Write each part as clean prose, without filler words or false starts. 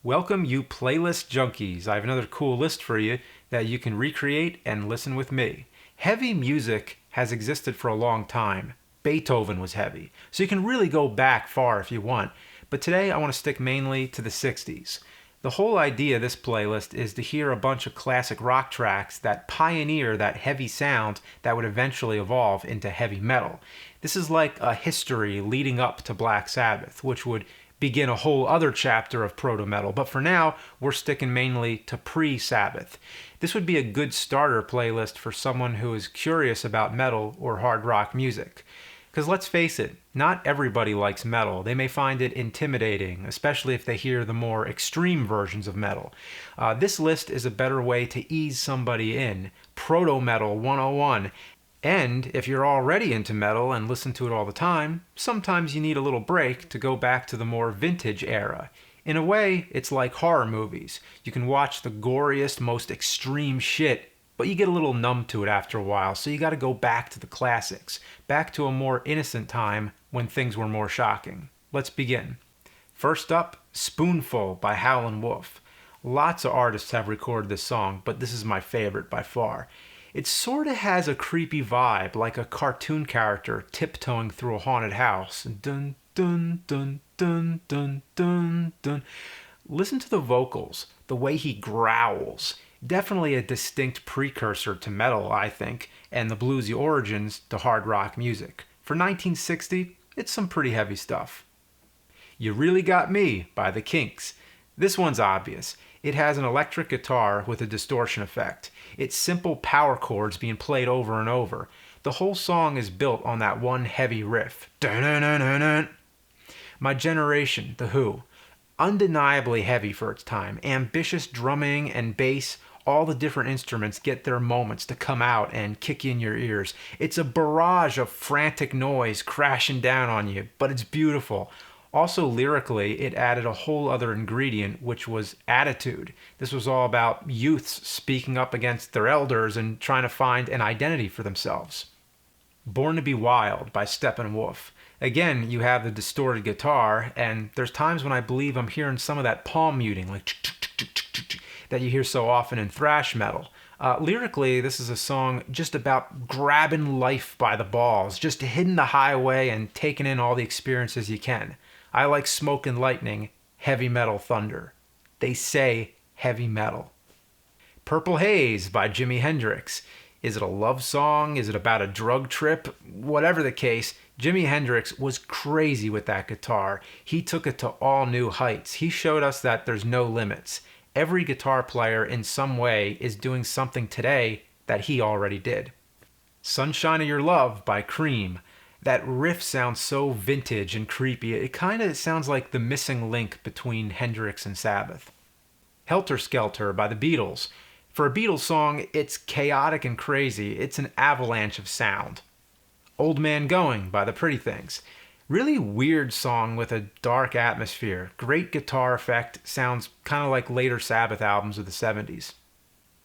Welcome, you playlist junkies. I have another cool list for you that you can recreate and listen with me. Heavy music has existed for a long time. Beethoven was heavy, so you can really go back far if you want. But today I want to stick mainly to the 60s. The whole idea of this playlist is to hear a bunch of classic rock tracks that pioneer that heavy sound that would eventually evolve into heavy metal. This is like a history leading up to Black Sabbath, which would begin a whole other chapter of proto-metal, but for now, we're sticking mainly to pre-Sabbath. This would be a good starter playlist for someone who is curious about metal or hard rock music. Because let's face it, not everybody likes metal. They may find it intimidating, especially if they hear the more extreme versions of metal. This list is a better way to ease somebody in. Proto-metal 101. And if you're already into metal and listen to it all the time, sometimes you need a little break to go back to the more vintage era. In a way, it's like horror movies. You can watch the goriest, most extreme shit, but you get a little numb to it after a while, so you gotta go back to the classics, back to a more innocent time when things were more shocking. Let's begin. First up, Spoonful by Howlin' Wolf. Lots of artists have recorded this song, but this is my favorite by far. It sort of has a creepy vibe, like a cartoon character tiptoeing through a haunted house. Dun, dun, dun, dun, dun, dun, dun. Listen to the vocals, the way he growls. Definitely a distinct precursor to metal, I think, and the bluesy origins to hard rock music. For 1960, it's some pretty heavy stuff. You Really Got Me by the Kinks. This one's obvious. It has an electric guitar with a distortion effect. It's simple power chords being played over and over. The whole song is built on that one heavy riff. Dun-dun-dun-dun-dun. My Generation, The Who. Undeniably heavy for its time. Ambitious drumming and bass. All the different instruments get their moments to come out and kick you in your ears. It's a barrage of frantic noise crashing down on you, but it's beautiful. Also, lyrically, it added a whole other ingredient, which was attitude. This was all about youths speaking up against their elders and trying to find an identity for themselves. Born to be Wild by Steppenwolf. Again, you have the distorted guitar, and there's times when I believe I'm hearing some of that palm muting, like that you hear so often in thrash metal. Lyrically, this is a song just about grabbing life by the balls, just hitting the highway and taking in all the experiences you can. I like Smoke and Lightning, heavy metal thunder. They say heavy metal. Purple Haze by Jimi Hendrix. Is it a love song? Is it about a drug trip? Whatever the case, Jimi Hendrix was crazy with that guitar. He took it to all new heights. He showed us that there's no limits. Every guitar player in some way is doing something today that he already did. Sunshine of Your Love by Cream. That riff sounds so vintage and creepy. It kind of sounds like the missing link between Hendrix and Sabbath. Helter Skelter by the Beatles. For a Beatles song, it's chaotic and crazy. It's an avalanche of sound. Old Man Going by the Pretty Things. Really weird song with a dark atmosphere. Great guitar effect. Sounds kind of like later Sabbath albums of the 70s.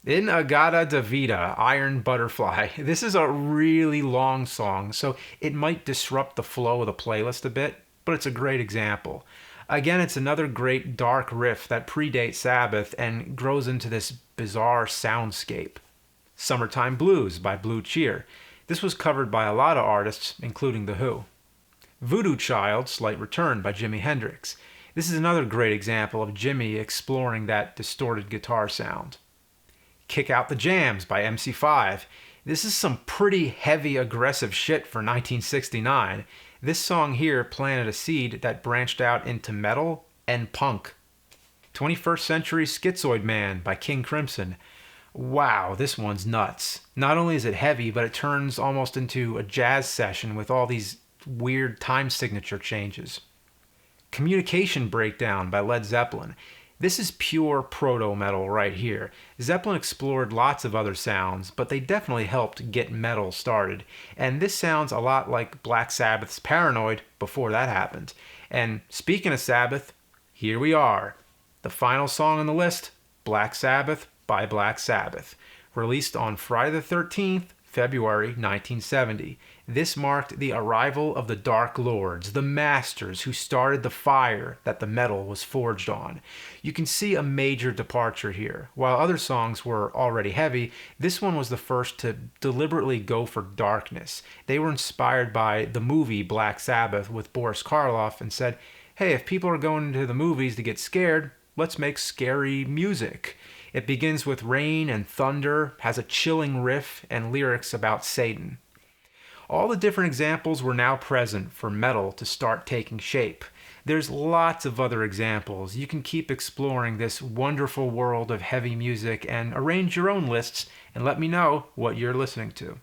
In-A-Gadda-Da-Vida, Iron Butterfly. This is a really long song, so it might disrupt the flow of the playlist a bit, but it's a great example. Again, it's another great dark riff that predates Sabbath and grows into this bizarre soundscape. Summertime Blues by Blue Cheer. This was covered by a lot of artists, including The Who. Voodoo Child, Slight Return by Jimi Hendrix. This is another great example of Jimi exploring that distorted guitar sound. Kick Out the Jams by MC5. This is some pretty heavy, aggressive shit for 1969. This song here planted a seed that branched out into metal and punk. 21st Century Schizoid Man by King Crimson. Wow, this one's nuts. Not only is it heavy, but it turns almost into a jazz session with all these weird time signature changes. Communication Breakdown by Led Zeppelin. This is pure proto-metal right here. Zeppelin explored lots of other sounds, but they definitely helped get metal started. And this sounds a lot like Black Sabbath's Paranoid before that happened. And speaking of Sabbath, here we are. The final song on the list, Black Sabbath by Black Sabbath. Released on Friday the 13th, February 1970. This marked the arrival of the Dark Lords, the masters who started the fire that the metal was forged on. You can see a major departure here. While other songs were already heavy, this one was the first to deliberately go for darkness. They were inspired by the movie Black Sabbath with Boris Karloff and said, hey, if people are going to the movies to get scared, let's make scary music. It begins with rain and thunder, has a chilling riff, and lyrics about Satan. All the different examples were now present for metal to start taking shape. There's lots of other examples. You can keep exploring this wonderful world of heavy music and arrange your own lists and let me know what you're listening to.